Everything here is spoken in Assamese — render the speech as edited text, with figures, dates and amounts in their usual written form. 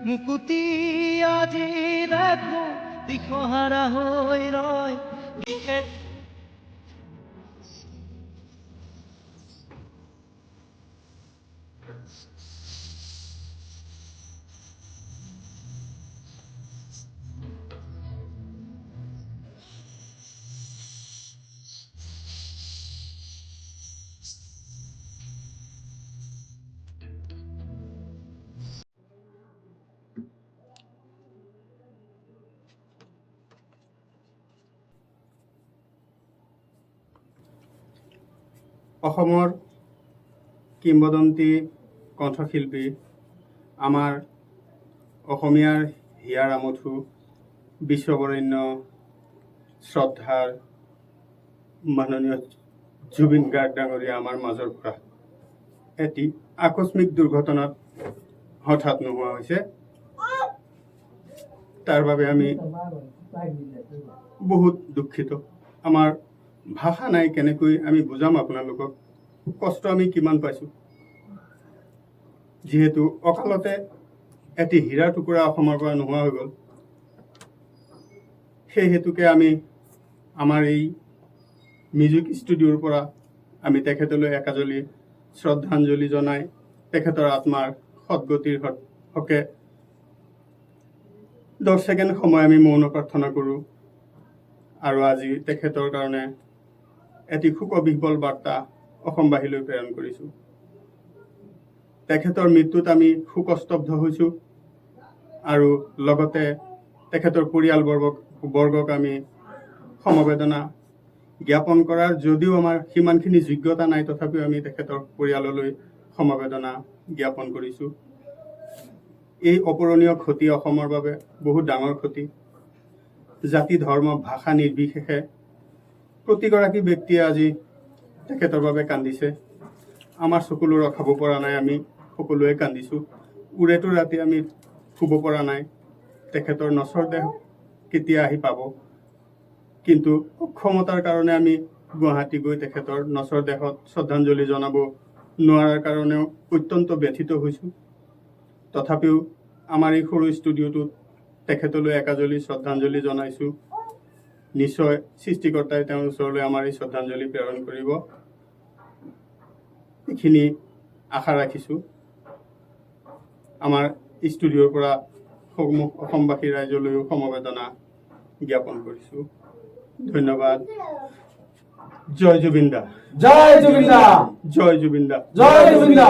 মুকুতি আজি দেখো দিশহাৰা হৈ ৰয় অসমৰ কিংবদন্তি কণ্ঠশিল্পী আমাৰ অসমীয়াৰ হিয়াৰ আমঠু বিশ্ববৰেণ্য শ্ৰদ্ধাৰ মাননীয় জুবিন গাৰ্গ ডাঙৰীয়া আমাৰ মাজৰ পৰা এটি আকস্মিক দুৰ্ঘটনাত হঠাৎ নোহোৱা হৈছে। তাৰ বাবে আমি বহুত দুখিত। আমাৰ ভাষা নাই কেনেকৈ আমি বুজাম আপোনালোকক কষ্ট আমি কিমান পাইছোঁ। যিহেতু অকালতে এটি হীৰা টুকুৰা অসমৰ পৰা নোহোৱা হৈ গ'ল, সেই হেতুকে আমি আমাৰ এই মিউজিক ষ্টুডিঅ'ৰ পৰা আমি তেখেতলৈ একাজলি শ্ৰদ্ধাঞ্জলি জনাই তেখেতৰ আত্মাৰ সদ্গতিৰ হকে 10 ছেকেণ্ড সময় আমি মৌন প্ৰাৰ্থনা কৰোঁ। আৰু আজি তেখেতৰ কাৰণে এটি শোকবিহ্বল বাৰ্তা অসমবাসীলৈ প্ৰেৰণ কৰিছোঁ। তেখেতৰ মৃত্যুত আমি শোকস্তব্ধ হৈছোঁ আৰু লগতে তেখেতৰ পৰিয়ালবৰ্গক আমি সমবেদনা জ্ঞাপন কৰাৰ যদিও আমাৰ সিমানখিনি যোগ্যতা নাই, তথাপিও আমি তেখেতৰ পৰিয়াললৈ সমবেদনা জ্ঞাপন কৰিছোঁ। এই অপূৰণীয় ক্ষতি অসমৰ বাবে বহুত ডাঙৰ ক্ষতি। জাতি ধৰ্ম ভাষা নিৰ্বিশেষে প্ৰতিগৰাকী ব্যক্তিয়ে আজি তেখেতৰ বাবে কান্দিছে। আমাৰ চকুলো ৰখাব পৰা নাই, আমি সকলোৱে কান্দিছোঁ। উৰেটো ৰাতি আমি শুব পৰা নাই, তেখেতৰ নশ্বৰ দেহ কেতিয়া আহি পাব। কিন্তু অক্ষমতাৰ কাৰণে আমি গুৱাহাটী গৈ তেখেতৰ নশ্বৰ দেহত শ্ৰদ্ধাঞ্জলি জনাব নোৱাৰাৰ কাৰণেও অত্যন্ত ব্যথিত হৈছোঁ। তথাপিও আমাৰ এই সৰু ষ্টুডিঅ'টোত তেখেতলৈ একাজলি শ্ৰদ্ধাঞ্জলি জনাইছোঁ। নিশ্চয় সৃষ্টিকৰ্তাই তেওঁৰ ওচৰলৈ আমাৰ এই শ্ৰদ্ধাঞ্জলি প্ৰেৰণ কৰিব, এইখিনি আশা ৰাখিছোঁ। আমাৰ ষ্টুডিঅ'ৰ পৰা অসমবাসী ৰাইজলৈও সমবেদনা জ্ঞাপন কৰিছোঁ। ধন্যবাদ। জয় জুবিন দা, জয় জুবিন দা, জয় জুবিন দা, জয় জুবিন দা।